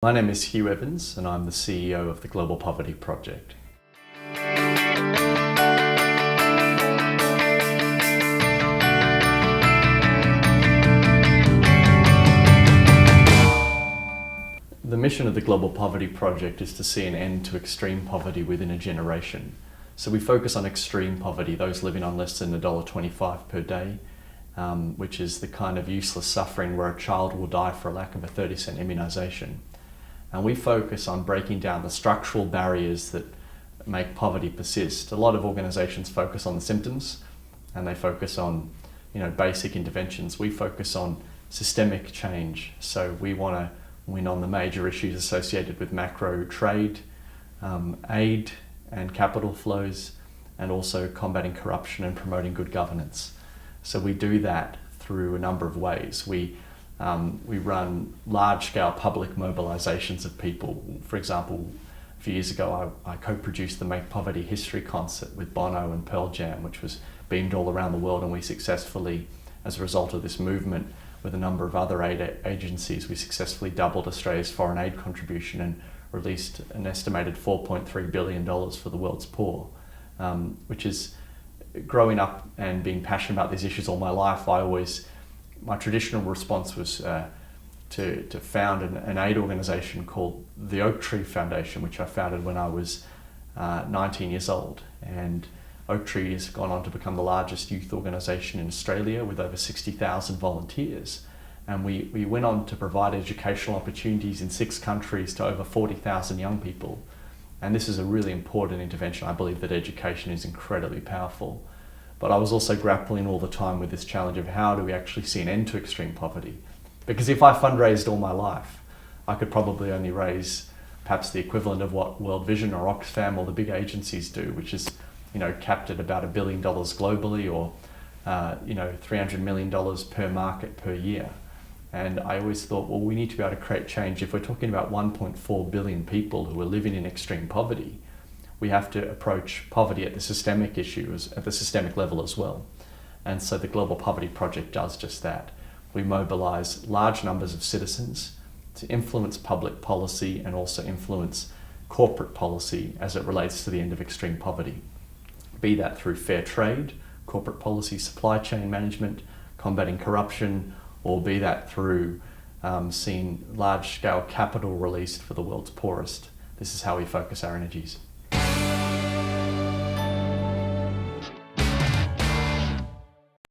My name is Hugh Evans and I'm the CEO of the Global Poverty Project. The mission of the Global Poverty Project is to see an end to extreme poverty within a generation. So we focus on extreme poverty, those living on less than $1.25 per day, which is the kind of useless suffering where a child will die for a lack of a 30-cent immunisation. And we focus on breaking down the structural barriers that make poverty persist. A lot of organisations focus on the symptoms and they focus on basic interventions. We focus on systemic change. So we want to win on the major issues associated with macro trade, aid and capital flows, and also combating corruption and promoting good governance. So we do that through a number of ways. We run large-scale public mobilisations of people. For example, a few years ago I co-produced the Make Poverty History concert with Bono and Pearl Jam, which was beamed all around the world, and we successfully, as a result of this movement, with a number of other aid agencies, we successfully doubled Australia's foreign aid contribution and released an estimated $4.3 billion for the world's poor, which is growing up and being passionate about these issues all my life. My traditional response was to found an aid organisation called the Oak Tree Foundation, which I founded when I was 19 years old. And Oak Tree has gone on to become the largest youth organisation in Australia with over 60,000 volunteers. And we went on to provide educational opportunities in 6 countries to over 40,000 young people. And this is a really important intervention. I believe that education is incredibly powerful. But I was also grappling all the time with this challenge of how do we actually see an end to extreme poverty? Because if I fundraised all my life, I could probably only raise perhaps the equivalent of what World Vision or Oxfam or the big agencies do, which is capped at about $1 billion globally, or $300 million per market per year. And I always thought, well, we need to be able to create change. If we're talking about 1.4 billion people who are living in extreme poverty, we have to approach poverty at the systemic at the systemic level as well. And so the Global Poverty Project does just that. We mobilise large numbers of citizens to influence public policy and also influence corporate policy as it relates to the end of extreme poverty. Be that through fair trade, corporate policy, supply chain management, combating corruption, or be that through seeing large-scale capital released for the world's poorest. This is how we focus our energies.